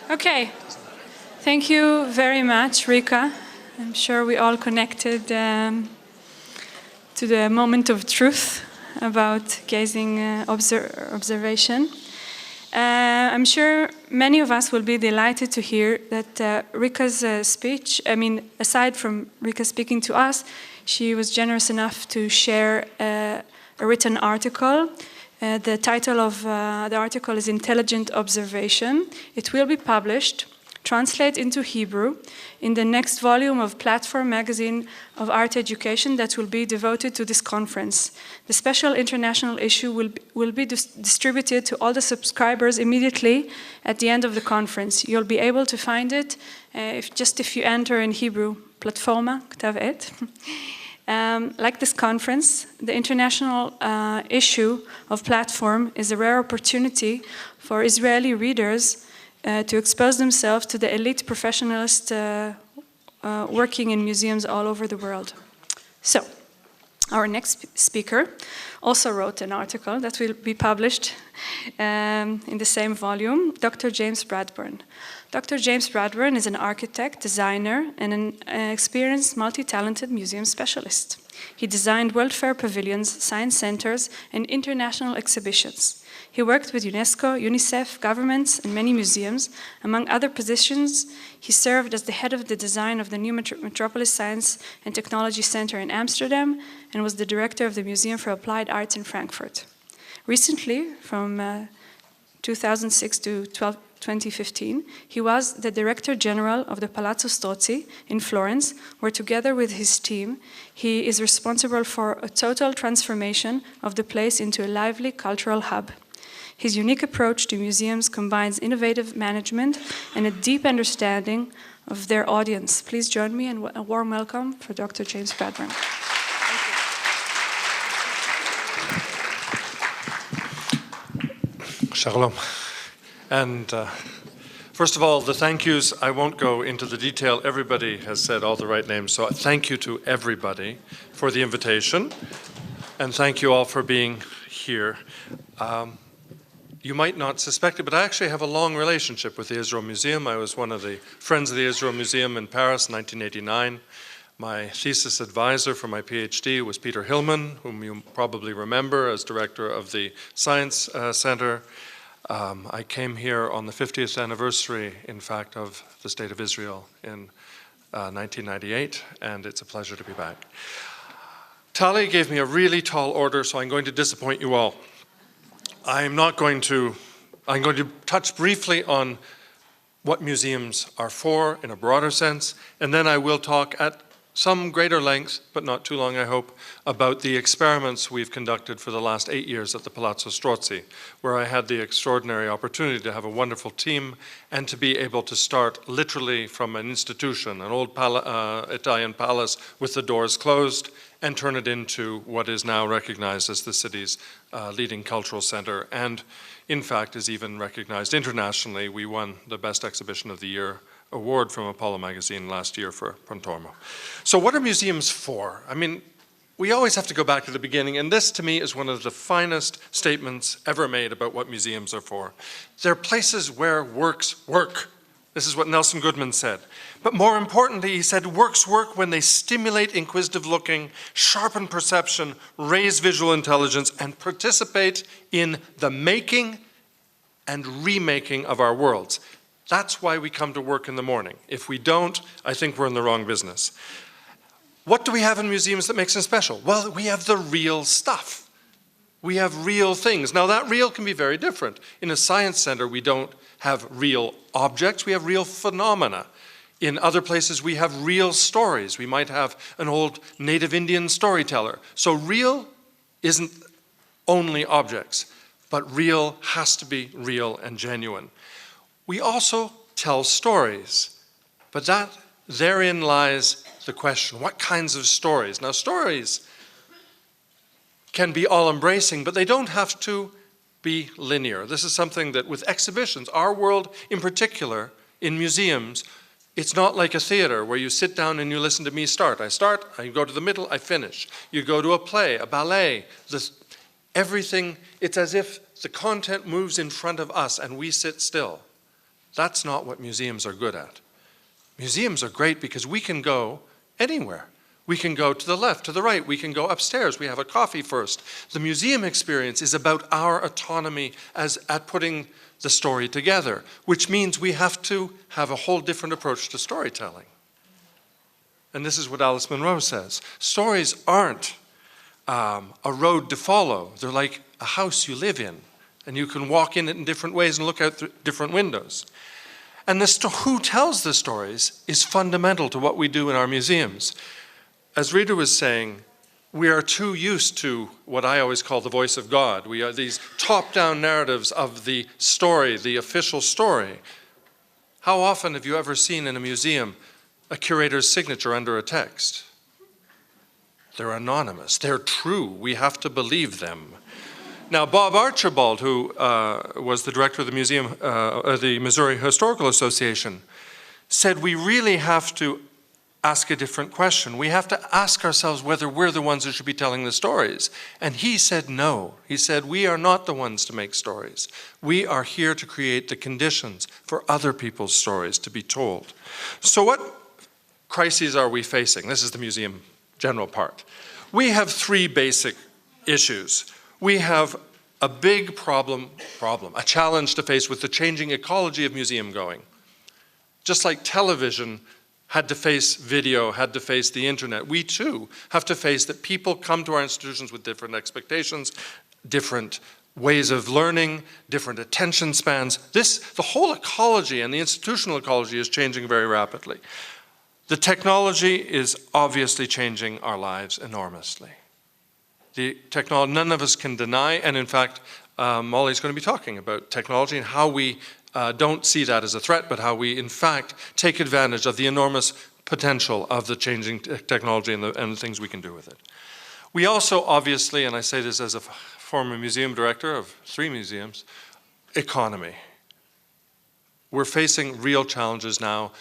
Okay, thank you very much, Rika. I'm sure we all connected to the moment of truth about gazing observation. I'm sure many of us will be delighted to hear that Rika's speech, aside from Rika speaking to us, she was generous enough to share a written article. The title of the article is Intelligent Observation. It will be published, translated into Hebrew, in the next volume of Platform Magazine of Art Education that will be devoted to this conference. The special international issue will be distributed to all the subscribers immediately at the end of the conference. You'll be able to find it if you enter in Hebrew, Platforma, Ktav Et. Like this conference, the international issue of Platform is a rare opportunity for Israeli readers to expose themselves to the elite professionals working in museums all over the world. So, our next speaker also wrote an article that will be published in the same volume, Dr. James Bradburne. Dr. James Bradburne is an architect, designer, and an experienced, multi-talented museum specialist. He designed World Fair pavilions, science centers, and international exhibitions. He worked with UNESCO, UNICEF, governments, and many museums. Among other positions, he served as the head of the design of the new Metropolis Science and Technology Center in Amsterdam and was the director of the Museum for Applied Arts in Frankfurt. Recently, from 2006 to 2015, he was the Director General of the Palazzo Strozzi in Florence, where together with his team, he is responsible for a total transformation of the place into a lively cultural hub. His unique approach to museums combines innovative management and a deep understanding of their audience. Please join me in a warm welcome for Dr. James Bradburne. Shalom. And first of all, the thank yous, I won't go into the detail. Everybody has said all the right names. So thank you to everybody for the invitation. And thank you all for being here. You might not suspect it, but I actually have a long relationship with the Israel Museum. I was one of the Friends of the Israel Museum in Paris in 1989. My thesis advisor for my PhD was Peter Hillman, whom you probably remember as director of the Science Center. I came here on the 50th anniversary, in fact, of the State of Israel in 1998, and it's a pleasure to be back. Tali gave me a really tall order, so I'm going to disappoint you all. I'm going to touch briefly on what museums are for in a broader sense, and then I will talk at some greater length, but not too long, I hope, about the experiments we've conducted for the last 8 years at the Palazzo Strozzi, where I had the extraordinary opportunity to have a wonderful team and to be able to start literally from an institution, an old Italian palace with the doors closed, and turn it into what is now recognized as the city's leading cultural center, and in fact is even recognized internationally. We won the Best Exhibition of the Year award from Apollo magazine last year for Prontormo. So what are museums for? I mean, we always have to go back to the beginning, and this to me is one of the finest statements ever made about what museums are for. They're places where works work. This is what Nelson Goodman said. But more importantly, he said, works work when they stimulate inquisitive looking, sharpen perception, raise visual intelligence, and participate in the making and remaking of our worlds. That's why we come to work in the morning. If we don't, I think we're in the wrong business. What do we have in museums that makes them special? Well, we have the real stuff. We have real things. Now, that real can be very different. In a science center, we don't have real objects, we have real phenomena. In other places, we have real stories. We might have an old native Indian storyteller. So real isn't only objects, but real has to be real and genuine. We also tell stories, but therein lies the question, what kinds of stories? Now, stories can be all-embracing, but they don't have to be linear. This is something that with exhibitions, our world in particular, in museums, it's not like a theater where you sit down and you listen to me start. I start, I go to the middle, I finish. You go to a play, a ballet, everything, it's as if the content moves in front of us and we sit still. That's not what museums are good at. Museums are great because we can go anywhere. We can go to the left, to the right, we can go upstairs, we have a coffee first. The museum experience is about our autonomy at putting the story together, which means we have to have a whole different approach to storytelling. And this is what Alice Munro says. Stories aren't a road to follow. They're like a house you live in, and you can walk in it in different ways and look out through different windows. And who tells the stories is fundamental to what we do in our museums. As Rita was saying, we are too used to what I always call the voice of God. We are these top-down narratives of the story, the official story. How often have you ever seen in a museum a curator's signature under a text? They're anonymous. They're true. We have to believe them. Now, Bob Archibald, who was the director of the museum, the Missouri Historical Association, said we really have to ask a different question. We have to ask ourselves whether we're the ones who should be telling the stories. And he said no. He said, we are not the ones to make stories. We are here to create the conditions for other people's stories to be told. So what crises are we facing? This is the museum general part. We have three basic issues. We have a big problem, a challenge to face with the changing ecology of museum going. Just like television had to face video, had to face the internet, we too have to face that people come to our institutions with different expectations, different ways of learning, different attention spans. The whole ecology and the institutional ecology is changing very rapidly. The technology is obviously changing our lives enormously. The technology, none of us can deny, and in fact, Molly's going to be talking about technology and how we don't see that as a threat, but how we, in fact, take advantage of the enormous potential of the changing technology and the things we can do with it. We also, obviously, and I say this as a former museum director of 3 museums, economy. We're facing real challenges now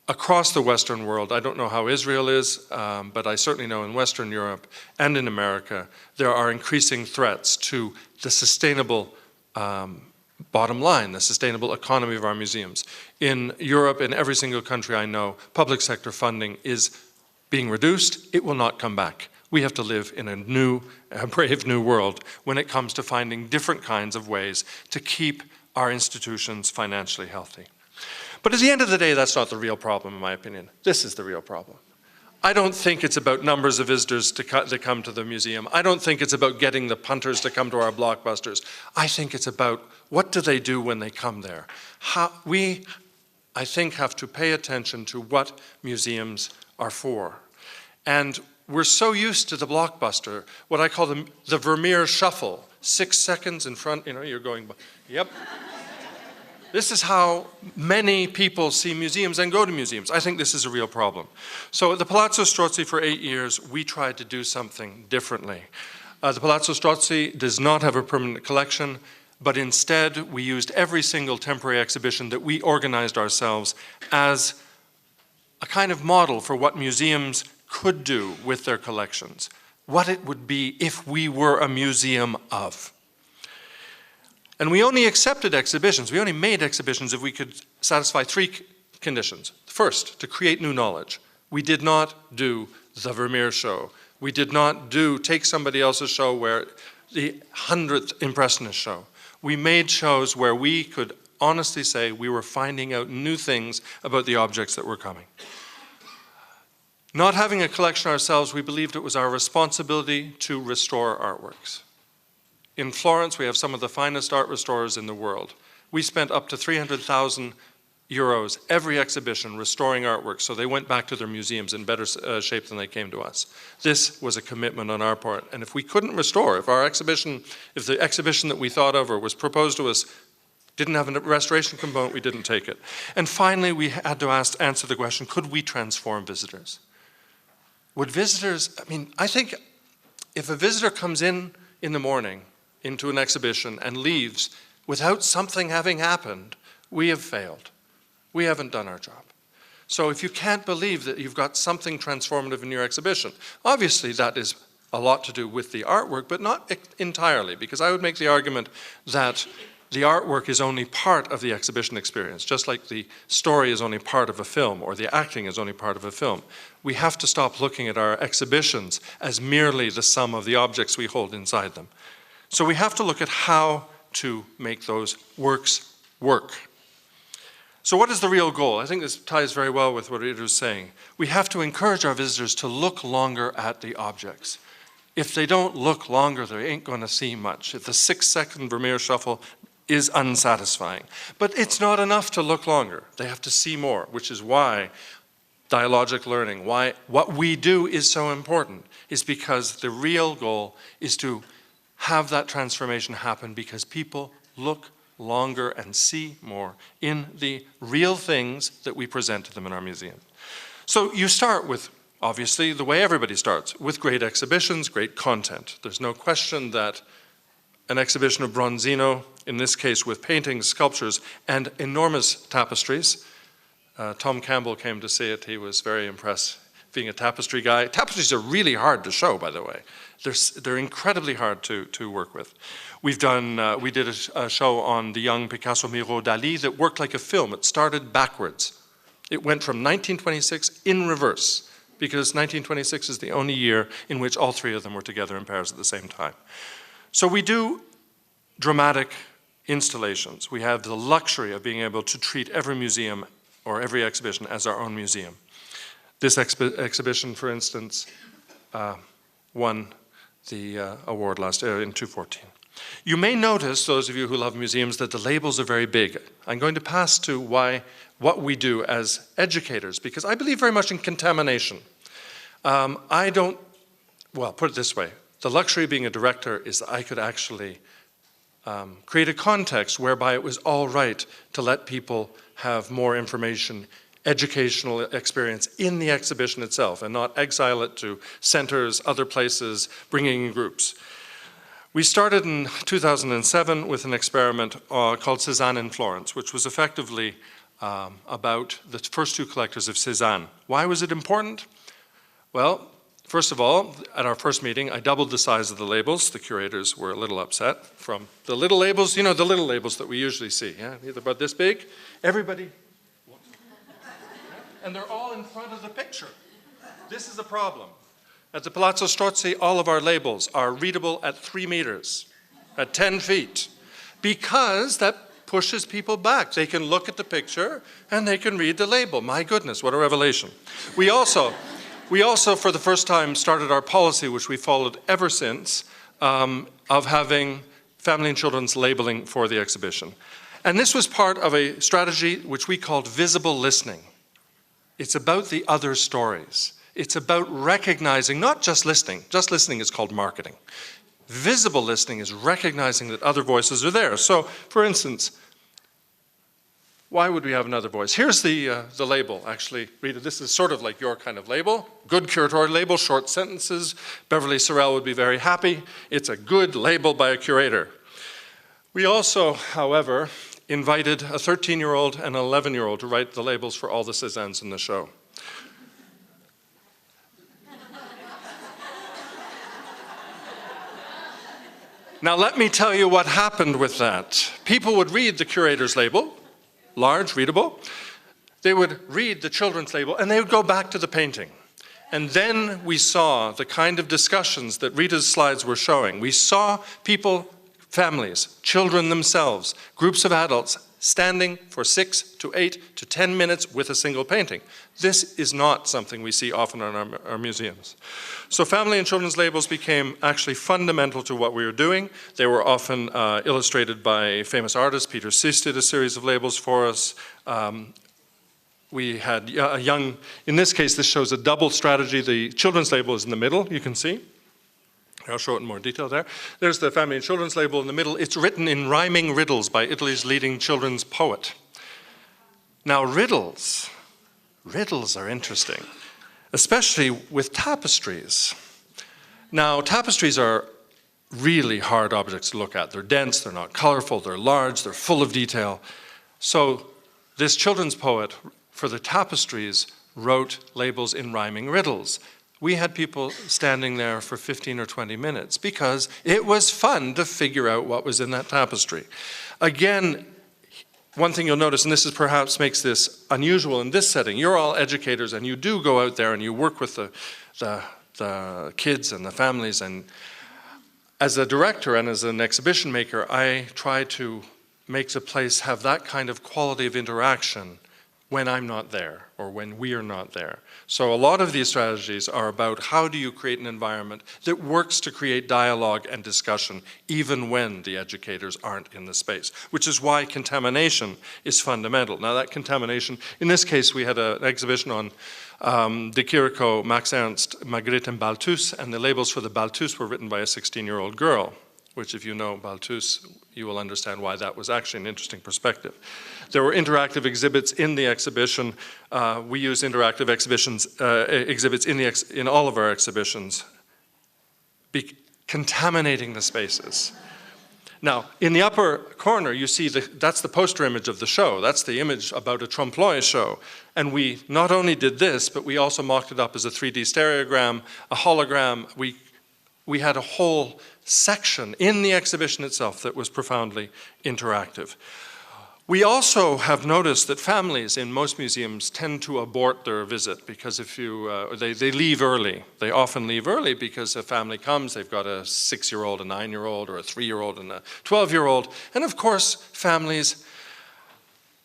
across the Western world. I don't know how Israel is, but I certainly know in Western Europe and in America, there are increasing threats to the sustainable bottom line, the sustainable economy of our museums. In Europe, in every single country I know, public sector funding is being reduced. It will not come back. We have to live in a brave new world when it comes to finding different kinds of ways to keep our institutions financially healthy. But at the end of the day, that's not the real problem, in my opinion. This is the real problem. I don't think it's about numbers of visitors to come to the museum. I don't think it's about getting the punters to come to our blockbusters. I think it's about what do they do when they come there. We, I think, have to pay attention to what museums are for. And we're so used to the blockbuster, what I call the Vermeer shuffle. 6 seconds in front, you're going, yep. This is how many people see museums and go to museums. I think this is a real problem. So at the Palazzo Strozzi for 8 years, we tried to do something differently. The Palazzo Strozzi does not have a permanent collection, but instead we used every single temporary exhibition that we organized ourselves as a kind of model for what museums could do with their collections, what it would be if we were a museum of. And we only accepted exhibitions, we only made exhibitions if we could satisfy 3 conditions. First, to create new knowledge. We did not do the Vermeer show. We did not take somebody else's show where the 100th Impressionist show. We made shows where we could honestly say we were finding out new things about the objects that were coming. Not having a collection ourselves, we believed it was our responsibility to restore artworks. In Florence, we have some of the finest art restorers in the world. We spent up to 300,000 euros every exhibition restoring artworks, so they went back to their museums in better shape than they came to us. This was a commitment on our part, and if we couldn't restore, if the exhibition that we thought of or was proposed to us didn't have a restoration component, we didn't take it. And finally, we had to answer the question, could we transform visitors? Would visitors, I think if a visitor comes in the morning into an exhibition and leaves without something having happened, we have failed. We haven't done our job. So if you can't believe that you've got something transformative in your exhibition, obviously that is a lot to do with the artwork, but not entirely, because I would make the argument that the artwork is only part of the exhibition experience, just like the story is only part of a film or the acting is only part of a film. We have to stop looking at our exhibitions as merely the sum of the objects we hold inside them. So we have to look at how to make those works work. So what is the real goal? I think this ties very well with what Rita was saying. We have to encourage our visitors to look longer at the objects. If they don't look longer, they ain't going to see much. If the 6-second Vermeer shuffle is unsatisfying. But it's not enough to look longer. They have to see more, which is why dialogic learning, why what we do is so important, is because the real goal is to have that transformation happen because people look longer and see more in the real things that we present to them in our museum. So you start with, obviously, the way everybody starts, with great exhibitions, great content. There's no question that an exhibition of Bronzino, in this case with paintings, sculptures, and enormous tapestries. Tom Campbell came to see it. He was very impressed, being a tapestry guy. Tapestries are really hard to show, by the way. They're incredibly hard to work with. We did a show on the young Picasso, Miro, Dali that worked like a film. It started backwards. It went from 1926 in reverse, because 1926 is the only year in which all three of them were together in Paris at the same time. So we do dramatic installations. We have the luxury of being able to treat every museum or every exhibition as our own museum. This exhibition, for instance, won the award last year in 2014. You may notice, those of you who love museums, that the labels are very big. I'm going to pass to what we do as educators, because I believe very much in contamination. Well, put it this way. The luxury of being a director is that I could actually create a context whereby it was all right to let people have more information, educational experience in the exhibition itself, and not exile it to centers, other places, bringing in groups. We started in 2007 with an experiment called Cézanne in Florence, which was effectively about the first two collectors of Cézanne. Why was it important? Well, first of all, at our first meeting, I doubled the size of the labels. The curators were a little upset from the little labels, you know, the little labels that we usually see, yeah? Either about this big. Everybody, and they're all in front of the picture. This is a problem. At the Palazzo Strozzi, all of our labels are readable at 3 meters, at 10 feet, because that pushes people back. They can look at the picture and they can read the label. My goodness, what a revelation. We also, for the first time, started our policy, which we followed ever since, of having family and children's labeling for the exhibition. And this was part of a strategy which we called visible listening. It's about the other stories. It's about recognizing, not just listening. Just listening is called marketing. Visible listening is recognizing that other voices are there. So, for instance, why would we have another voice? Here's the label, actually. Rita, this is sort of like your kind of label. Good curatorial label, short sentences. Beverly Sorrell would be very happy. It's a good label by a curator. We also, however, invited a 13-year-old and an 11-year-old to write the labels for all the Cézannes in the show. Now let me tell you what happened with that. People would read the curator's label, large, readable. They would read the children's label and they would go back to the painting. And then we saw the kind of discussions that Rita's slides were showing. We saw people, families, children themselves, groups of adults standing for 6 to 8 to 10 minutes with a single painting. This is not something we see often in our museums. So family and children's labels became actually fundamental to what we were doing. They were often illustrated by famous artists. Peter Sis did a series of labels for us. We had a young, in this case, this shows a double strategy. The children's label is in the middle, you can see. I'll show it in more detail there. There's the family and children's label in the middle. It's written in rhyming riddles by Italy's leading children's poet. Now riddles are interesting, especially with tapestries. Now tapestries are really hard objects to look at. They're dense, they're not colorful, they're large, they're full of detail. So this children's poet, for the tapestries, wrote labels in rhyming riddles. We had people standing there for 15 or 20 minutes because it was fun to figure out what was in that tapestry. Again, one thing you'll notice, and this is perhaps makes this unusual in this setting, you're all educators and you do go out there and you work with the kids and the families, and as a director and as an exhibition maker, I try to make the place have that kind of quality of interaction when I'm not there or when we are not there. So a lot of these strategies are about how do you create an environment that works to create dialogue and discussion even when the educators aren't in the space, which is why contamination is fundamental. Now that contamination, in this case we had an exhibition on De Chirico, Max Ernst, Margrethe and Balthus, and the labels for the Balthus were written by a 16-year-old girl, which if you know Balthus, you will understand why that was actually an interesting perspective. There were interactive exhibits in the exhibition. We use interactive exhibits in all of our exhibitions, contaminating the spaces. Now, in the upper corner, you see that's the poster image of the show. That's the image about a trompe-l'oeil show. And we not only did this, but we also mocked it up as a 3D stereogram, a hologram. We had a whole section in the exhibition itself that was profoundly interactive. We also have noticed that families in most museums tend to abort their visit because if they leave early. They often leave early because a family comes, they've got a 6-year-old, a 9-year-old, or a 3-year-old and a 12-year-old. And of course, families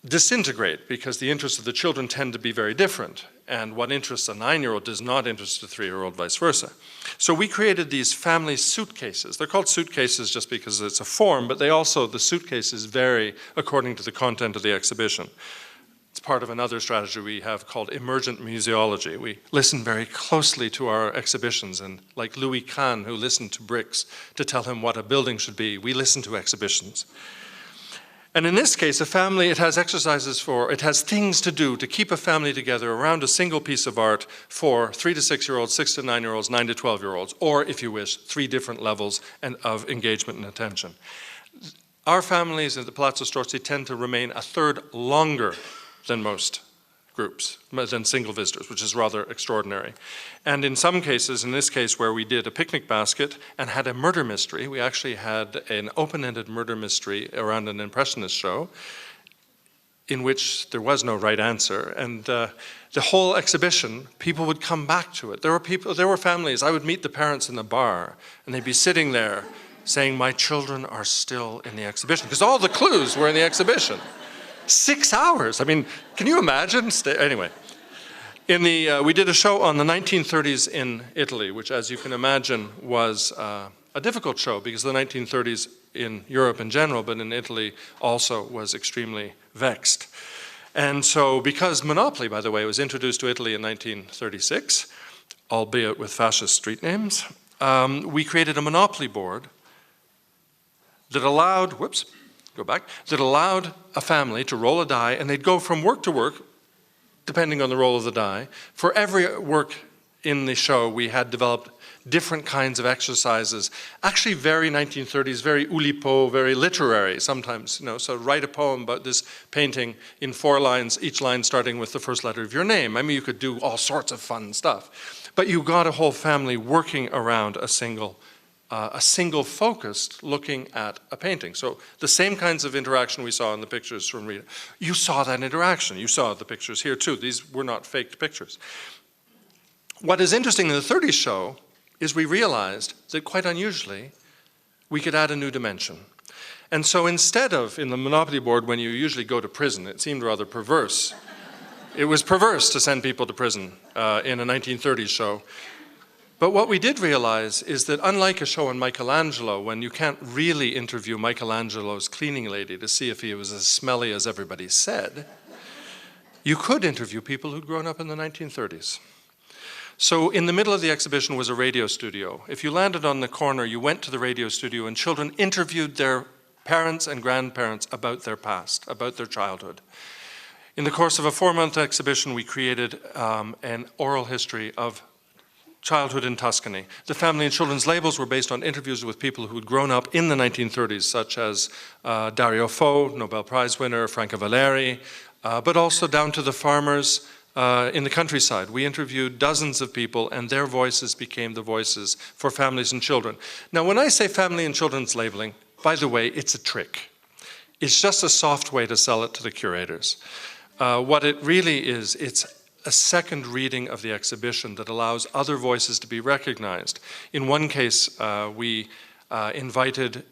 disintegrate because the interests of the children tend to be very different. And what interests a 9-year-old does not interest a 3-year-old, vice versa. So we created these family suitcases. They're called suitcases just because it's a form, but the suitcases vary according to the content of the exhibition. It's part of another strategy we have called emergent museology. We listen very closely to our exhibitions, and like Louis Kahn, who listened to bricks to tell him what a building should be, we listen to exhibitions. And in this case, a family, it has things to do to keep a family together around a single piece of art for 3 to 6-year-olds, 6 to 9-year-olds, 9 to 12-year-olds, or if you wish, 3 different levels of engagement and attention. Our families at the Palazzo Strozzi tend to remain a third longer than most groups, than single visitors, which is rather extraordinary. And in some cases, in this case where we did a picnic basket and had a murder mystery, we actually had an open-ended murder mystery around an Impressionist show in which there was no right answer. And the whole exhibition, people would come back to it. There were families, I would meet the parents in the bar and they'd be sitting there saying, my children are still in the exhibition, because all the clues were in the exhibition. 6 hours. I mean, can you imagine? Anyway, we did a show on the 1930s in Italy, which, as you can imagine, was a difficult show because the 1930s in Europe in general, but in Italy also was extremely vexed. And so, because Monopoly, by the way, was introduced to Italy in 1936, albeit with fascist street names, we created a Monopoly board that allowed, that allowed a family to roll a die, and they'd go from work to work, depending on the roll of the die. For every work in the show, we had developed different kinds of exercises, actually very 1930s, very Oulipo, very literary sometimes, so write a poem about this painting in 4 lines, each line starting with the first letter of your name. I mean, you could do all sorts of fun stuff. But you got a whole family working around a single focused looking at a painting. So the same kinds of interaction we saw in the pictures from Rita, you saw that interaction. You saw the pictures here too. These were not faked pictures. What is interesting in the 30s show is we realized that quite unusually, we could add a new dimension. And so instead of, in the Monopoly board, when you usually go to prison, it seemed rather perverse. It was perverse to send people to prison in a 1930s show. But what we did realize is that unlike a show on Michelangelo, when you can't really interview Michelangelo's cleaning lady to see if he was as smelly as everybody said, you could interview people who'd grown up in the 1930s. So in the middle of the exhibition was a radio studio. If you landed on the corner, you went to the radio studio and children interviewed their parents and grandparents about their past, about their childhood. In the course of a 4-month exhibition, we created an oral history of childhood in Tuscany. The family and children's labels were based on interviews with people who had grown up in the 1930s, such as Dario Fo, Nobel Prize winner, Franca Valeri, but also down to the farmers in the countryside. We interviewed dozens of people, and their voices became the voices for families and children. Now, when I say family and children's labeling, by the way, it's a trick. It's just a soft way to sell it to the curators. What it really is, it's a second reading of the exhibition that allows other voices to be recognized. In one case, we invited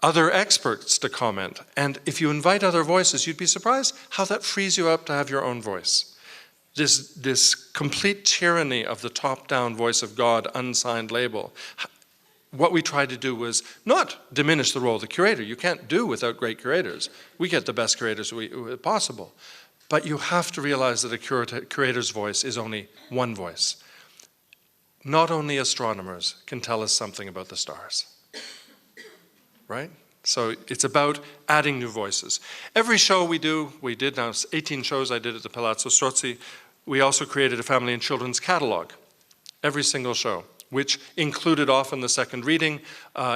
other experts to comment. And if you invite other voices, you'd be surprised how that frees you up to have your own voice. This complete tyranny of the top-down voice of God, unsigned label. What we tried to do was not diminish the role of the curator. You can't do without great curators. We get the best curators possible. But you have to realize that a curator's voice is only one voice. Not only astronomers can tell us something about the stars, right? So it's about adding new voices. Every show we did now 18 shows I did at the Palazzo Strozzi. We also created a family and children's catalog, every single show, which included often the second reading.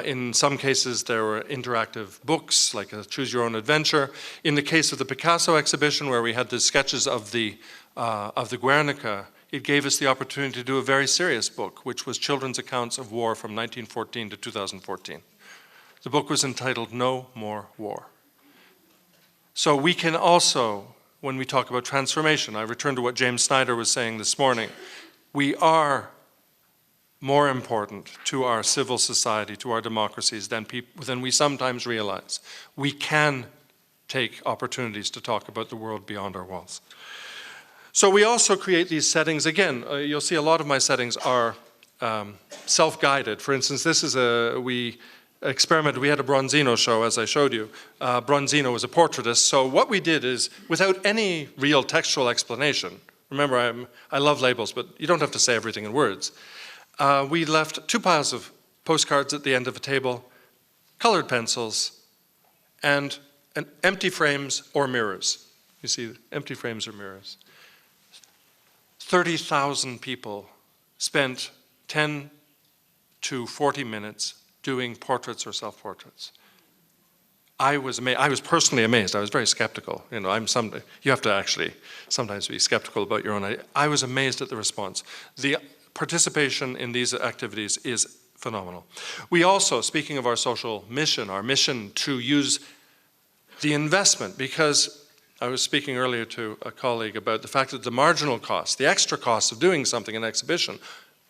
In some cases, there were interactive books, like a Choose Your Own Adventure. In the case of the Picasso exhibition, where we had the sketches of the Guernica, it gave us the opportunity to do a very serious book, which was children's accounts of war from 1914 to 2014. The book was entitled No More War. So we can also, when we talk about transformation, I return to what James Snyder was saying this morning, we are more important to our civil society, to our democracies, than we sometimes realize. We can take opportunities to talk about the world beyond our walls. So we also create these settings. Again, you'll see a lot of my settings are self-guided. For instance, this is we experimented. We had a Bronzino show, as I showed you. Bronzino was a portraitist. So what we did is, without any real textual explanation, remember, I love labels, but you don't have to say everything in words. We left 2 piles of postcards at the end of a table, colored pencils, and empty frames or mirrors. You see, empty frames or mirrors. 30,000 people spent 10 to 40 minutes doing portraits or self-portraits. I was personally amazed. I was very skeptical. You know, you have to actually sometimes be skeptical about your own idea. I was amazed at the response. The participation in these activities is phenomenal. We also, speaking of our social mission, our mission to use the investment, because I was speaking earlier to a colleague about the fact that the marginal costs, the extra costs of doing something in an exhibition,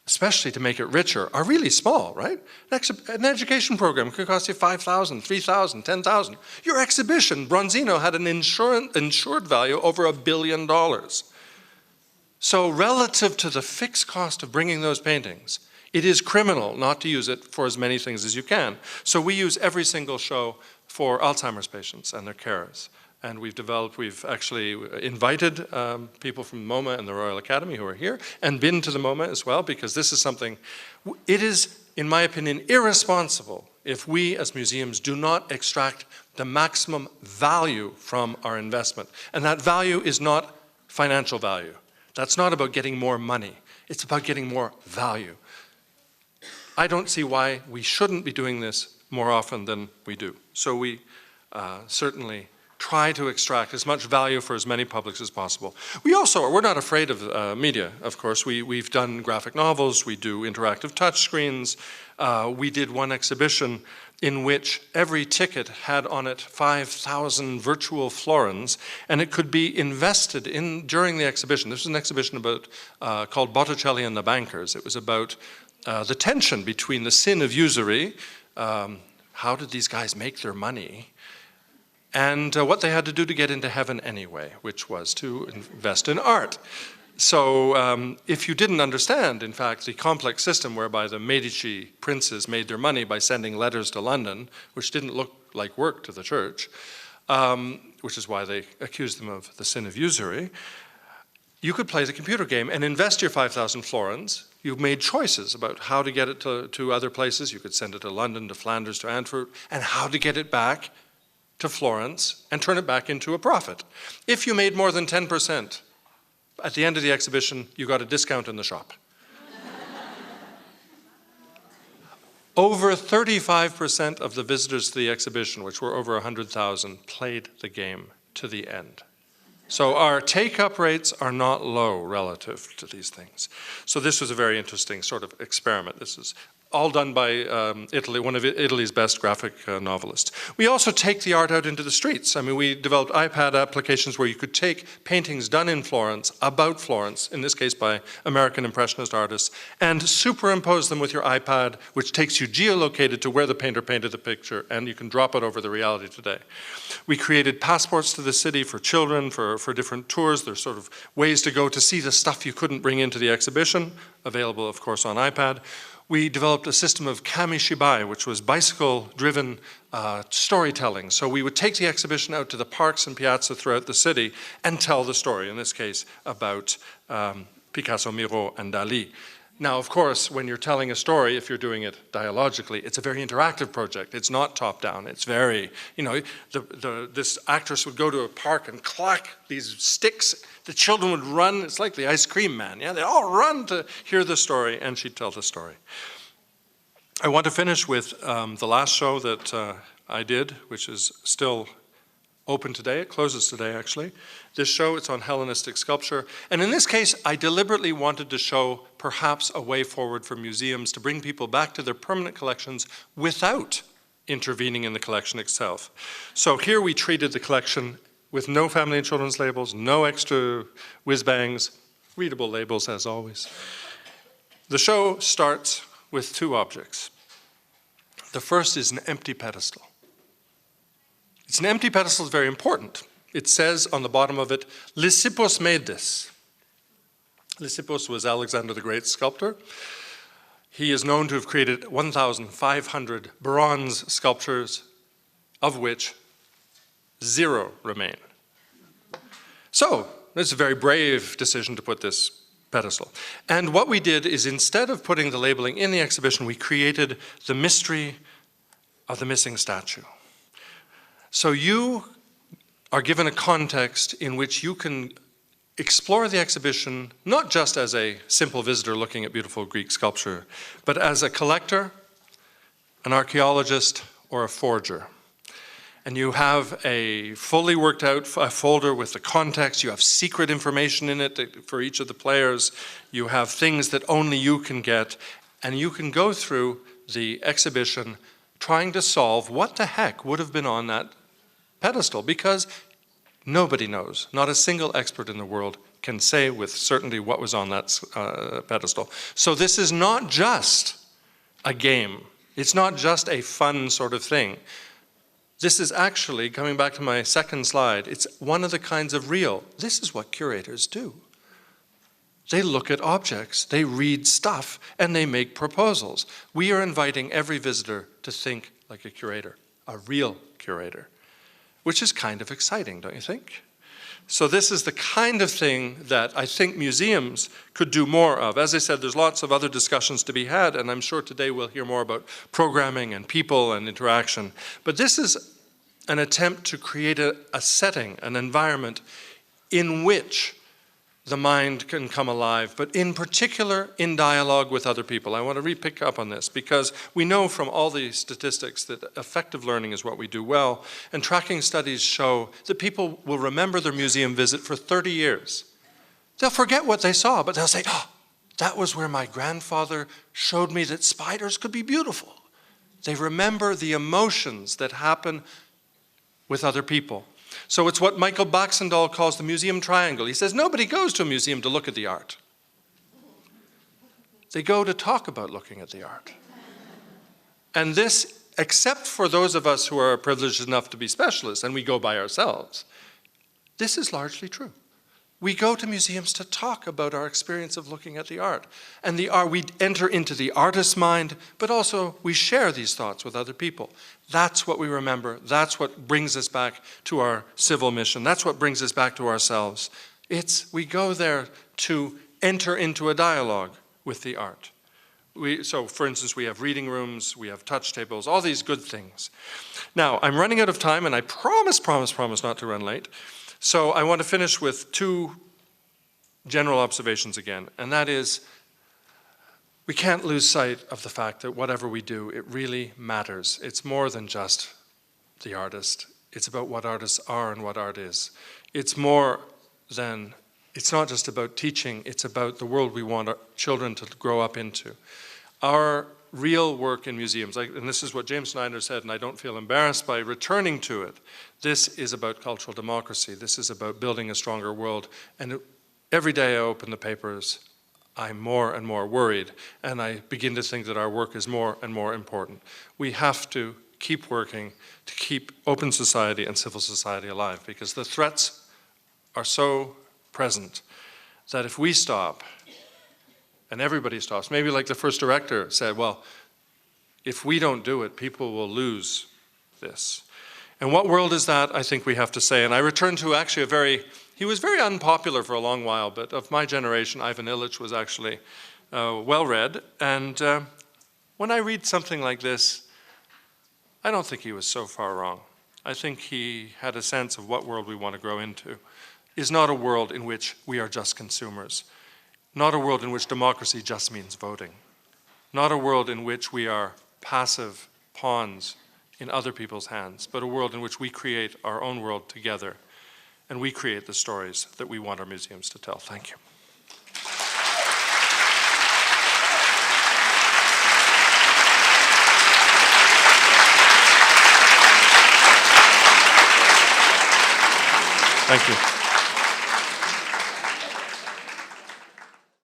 especially to make it richer, are really small, right? An education program could cost you $5,000, $3,000, $10,000. Your exhibition, Bronzino, had an insured value over $1 billion. So relative to the fixed cost of bringing those paintings, it is criminal not to use it for as many things as you can. So we use every single show for Alzheimer's patients and their carers. And we've actually invited people from MoMA and the Royal Academy who are here, and been to the MoMA as well, because this is something, it is, in my opinion, irresponsible if we as museums do not extract the maximum value from our investment. And that value is not financial value. That's not about getting more money. It's about getting more value. I don't see why we shouldn't be doing this more often than we do. So we certainly try to extract as much value for as many publics as possible. We're not afraid of media, of course. We've done graphic novels, we do interactive touchscreens. We did one exhibition in which every ticket had on it 5,000 virtual florins, and it could be invested in during the exhibition. This was an exhibition about called Botticelli and the Bankers. It was about the tension between the sin of usury, how did these guys make their money, and what they had to do to get into heaven anyway, which was to invest in art. So if you didn't understand, in fact, the complex system whereby the Medici princes made their money by sending letters to London, which didn't look like work to the church, which is why they accused them of the sin of usury, you could play the computer game and invest your 5,000 florins. You made choices about how to get it to other places. You could send it to London, to Flanders, to Antwerp, and how to get it back to Florence and turn it back into a profit. If you made more than 10%, at the end of the exhibition, you got a discount in the shop. Over 35% of the visitors to the exhibition, which were over 100,000, played the game to the end. So our take-up rates are not low relative to these things. So this was a very interesting sort of experiment. This is all done by Italy, one of Italy's best graphic novelists. We also take the art out into the streets. I mean, we developed iPad applications where you could take paintings done in Florence, about Florence, in this case by American Impressionist artists, and superimpose them with your iPad, which takes you geolocated to where the painter painted the picture, and you can drop it over the reality today. We created passports to the city for children, for different tours. There's sort of ways to go to see the stuff you couldn't bring into the exhibition, available, of course, on iPad. We developed a system of kamishibai, which was bicycle-driven storytelling. So we would take the exhibition out to the parks and piazza throughout the city and tell the story, in this case, about Picasso, Miro, and Dali. Now, of course, when you're telling a story, if you're doing it dialogically, it's a very interactive project. It's not top-down. It's very, you know, this actress would go to a park and clack these sticks. The children would run. It's like the ice cream man. Yeah, they all run to hear the story, and she'd tell the story. I want to finish with the last show that I did, which is still open today. It closes today, actually. This show, it's on Hellenistic sculpture. And in this case, I deliberately wanted to show perhaps a way forward for museums to bring people back to their permanent collections without intervening in the collection itself. So here we treated the collection with no family and children's labels, no extra whiz-bangs, readable labels as always. The show starts with two objects. The first is an empty pedestal. It's an empty pedestal, is very important. It says on the bottom of it, Lysippos made this. Lysippos was Alexander the Great's sculptor. He is known to have created 1,500 bronze sculptures, of which 0 remain. So, it's a very brave decision to put this pedestal. And what we did is, instead of putting the labeling in the exhibition, we created the mystery of the missing statue. So you are given a context in which you can explore the exhibition, not just as a simple visitor looking at beautiful Greek sculpture, but as a collector, an archaeologist, or a forger. And you have a fully worked out folder with the context. You have secret information in it for each of the players. You have things that only you can get. And you can go through the exhibition trying to solve what the heck would have been on that pedestal, because nobody knows. Not a single expert in the world can say with certainty what was on that pedestal. So this is not just a game. It's not just a fun sort of thing. This is actually, coming back to my second slide, it's one of the kinds of real. This is what curators do. They look at objects, they read stuff, and they make proposals. We are inviting every visitor to think like a curator, a real curator, which is kind of exciting, don't you think? So this is the kind of thing that I think museums could do more of. As I said, there's lots of other discussions to be had, and I'm sure today we'll hear more about programming and people and interaction. But this is an attempt to create a setting, an environment in which the mind can come alive, but in particular in dialogue with other people. I want to pick up on this because we know from all the statistics that effective learning is what we do well, and tracking studies show that people will remember their museum visit for 30 years. They'll forget what they saw, but they'll say, oh, that was where my grandfather showed me that spiders could be beautiful. They remember the emotions that happen with other people. So it's what Michael Baxendall calls the museum triangle. He says nobody goes to a museum to look at the art. They go to talk about looking at the art. And this, except for those of us who are privileged enough to be specialists, and we go by ourselves, this is largely true. We go to museums to talk about our experience of looking at the art. And the art, we enter into the artist's mind, but also we share these thoughts with other people. That's what we remember. That's what brings us back to our civil mission. That's what brings us back to ourselves. We go there to enter into a dialogue with the art. So, for instance, we have reading rooms, we have touch tables, all these good things. Now, I'm running out of time, and I promise not to run late. So I want to finish with two general observations again, and that is, we can't lose sight of the fact that whatever we do, it really matters. It's more than just the artist. It's about what artists are and what art is. It's more then it's not just about teaching, it's about the world we want our children to grow up into. Our real work in museums, and this is what James Snyder said, and I don't feel embarrassed by returning to it, this is about cultural democracy. This is about building a stronger world. And every day I open the papers, I'm more and more worried, and I begin to think that our work is more and more important. We have to keep working to keep open society and civil society alive, because the threats are so present that if we stop, and everybody stops, maybe like the first director said, well, if we don't do it, people will lose this. And what world is that? I think we have to say. And I return to actually he was very unpopular for a long while, but of my generation, Ivan Illich was actually well-read. And when I read something like this, I don't think he was so far wrong. I think he had a sense of what world we want to grow into. Is not a world in which we are just consumers. Not a world in which democracy just means voting. Not a world in which we are passive pawns in other people's hands, but a world in which we create our own world together, and we create the stories that we want our museums to tell. Thank you. Thank you.